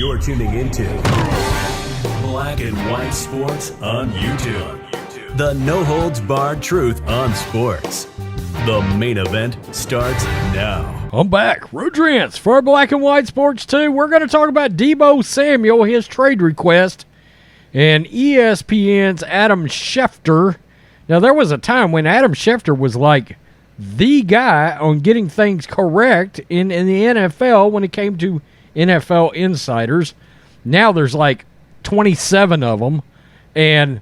You're tuning into Black and White Sports on YouTube. The no-holds-barred truth on sports. The main event starts now. I'm back. Rodrance for Black and White Sports 2. We're going to talk about Deebo Samuel, his trade request, and ESPN's Adam Schefter. Now, there was a time when Adam Schefter was like the guy on getting things correct in the NFL when it came to NFL insiders. Now there's like 27 of them, and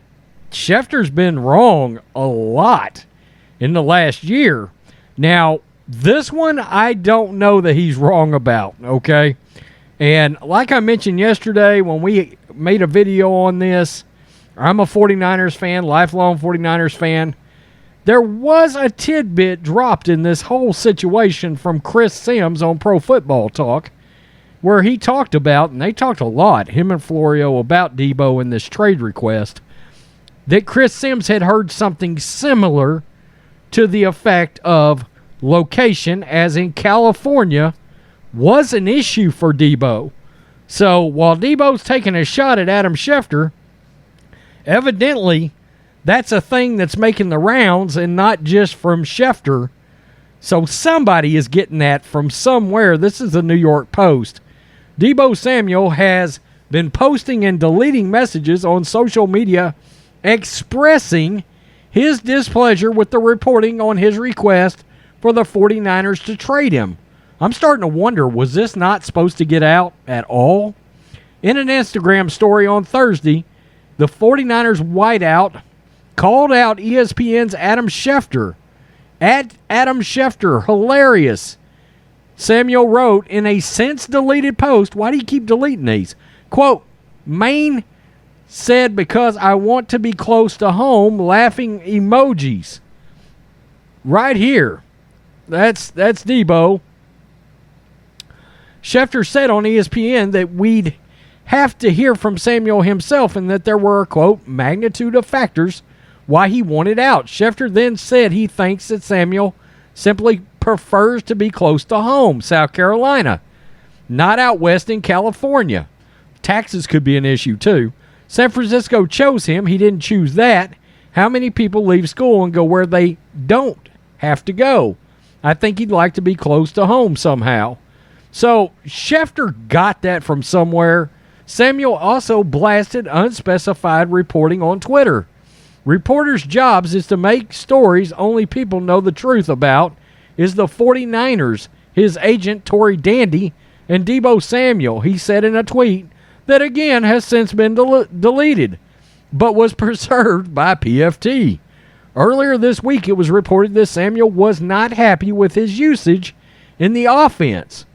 Schefter's been wrong a lot in the last year. Now, this one I don't know that he's wrong about, okay? And like I mentioned yesterday when we made a video on this, I'm a 49ers fan, lifelong 49ers fan. There was a tidbit dropped in this whole situation from Chris Sims on Pro Football Talk, where he talked about, and they talked a lot, him and Florio, about Deebo and this trade request, that Chris Sims had heard something similar to the effect of location, as in California, was an issue for Deebo. So while Deebo's taking a shot at Adam Schefter, evidently that's a thing that's making the rounds and not just from Schefter. So somebody is getting that from somewhere. This is the New York Post. Deebo Samuel has been posting and deleting messages on social media expressing his displeasure with the reporting on his request for the 49ers to trade him. I'm starting to wonder, was this not supposed to get out at all? In an Instagram story on Thursday, the 49ers wideout called out ESPN's Adam Schefter. At Adam Schefter, hilarious. Samuel wrote in a since-deleted post, why do you keep deleting these? Quote, Maine said because I want to be close to home, laughing emojis. Right here. That's Deebo. Schefter said on ESPN that we'd have to hear from Samuel himself and that there were a, quote, magnitude of factors why he wanted out. Schefter then said he thinks that Samuel simply prefers to be close to home, South Carolina, not out west in California. Taxes could be an issue too. San Francisco chose him. He didn't choose that. How many people leave school and go where they don't have to go? I think he'd like to be close to home somehow. So Schefter got that from somewhere. Samuel also blasted unspecified reporting on Twitter. Reporters' jobs is to make stories only people know the truth about, is the 49ers, his agent Tory Dandy, and Deebo Samuel, he said in a tweet that again has since been deleted, but was preserved by PFT. Earlier this week, it was reported that Samuel was not happy with his usage in the offense.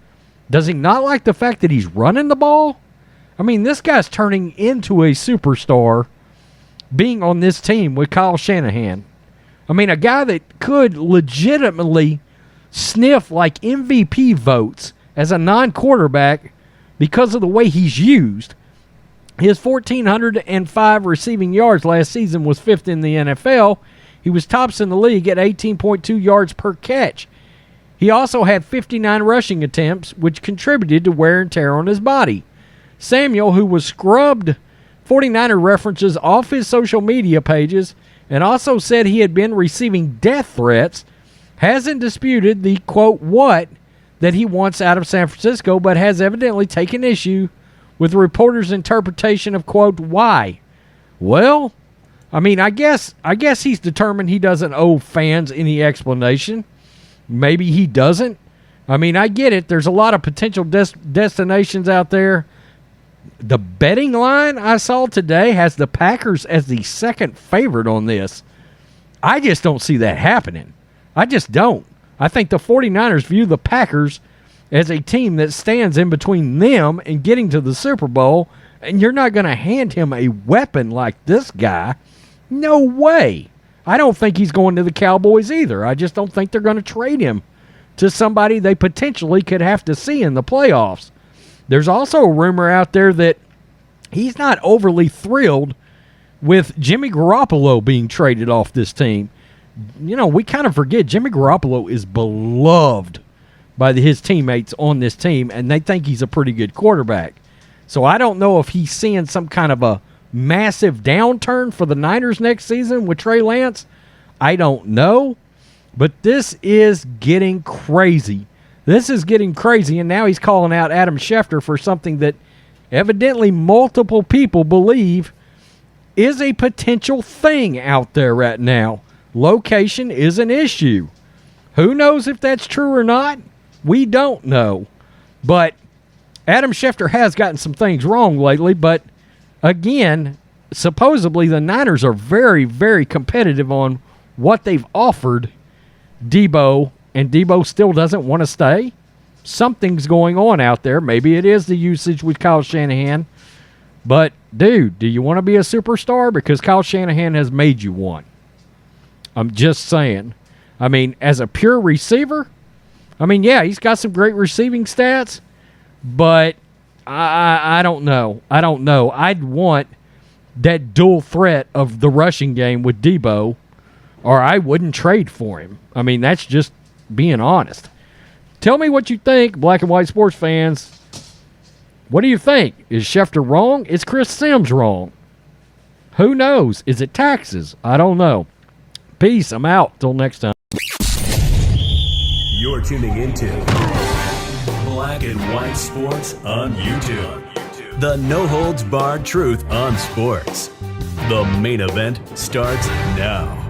Does he not like the fact that he's running the ball? I mean, this guy's turning into a superstar being on this team with Kyle Shanahan. I mean, a guy that could legitimately sniff like MVP votes as a non-quarterback because of the way he's used. His 1,405 receiving yards last season was fifth in the NFL. He was tops in the league at 18.2 yards per catch. He also had 59 rushing attempts, which contributed to wear and tear on his body. Samuel, who was scrubbed 49er references off his social media pages and also said he had been receiving death threats, hasn't disputed the, quote, what that he wants out of San Francisco, but has evidently taken issue with the reporter's interpretation of, quote, why. Well, I mean, I guess he's determined he doesn't owe fans any explanation. Maybe he doesn't. I mean, I get it. There's a lot of potential destinations out there. The betting line I saw today has the Packers as the second favorite on this. I just don't see that happening. I just don't. I think the 49ers view the Packers as a team that stands in between them and getting to the Super Bowl, and you're not going to hand him a weapon like this guy. No way. I don't think he's going to the Cowboys either. I just don't think they're going to trade him to somebody they potentially could have to see in the playoffs. There's also a rumor out there that he's not overly thrilled with Jimmy Garoppolo being traded off this team. You know, we kind of forget Jimmy Garoppolo is beloved by his teammates on this team, and they think he's a pretty good quarterback. So I don't know if he's seeing some kind of a massive downturn for the Niners next season with Trey Lance. I don't know. But this is getting crazy. This is getting crazy, and now he's calling out Adam Schefter for something that evidently multiple people believe is a potential thing out there right now. Location is an issue. Who knows if that's true or not? We don't know. But Adam Schefter has gotten some things wrong lately, but again, supposedly the Niners are very, very competitive on what they've offered Deebo, and Deebo still doesn't want to stay. Something's going on out there. Maybe it is the usage with Kyle Shanahan. But, dude, do you want to be a superstar? Because Kyle Shanahan has made you one. I'm just saying. I mean, as a pure receiver, I mean, yeah, he's got some great receiving stats, but I don't know. I don't know. I'd want that dual threat of the rushing game with Deebo, or I wouldn't trade for him. I mean, that's just being honest. Tell me what you think, black and white sports fans. What do you think? Is Schefter wrong? Is Chris Sims wrong? Who knows? Is it taxes? I don't know. Peace. I'm out. Till next time. You're tuning into Black and White Sports on YouTube. The no-holds-barred truth on sports. The main event starts now.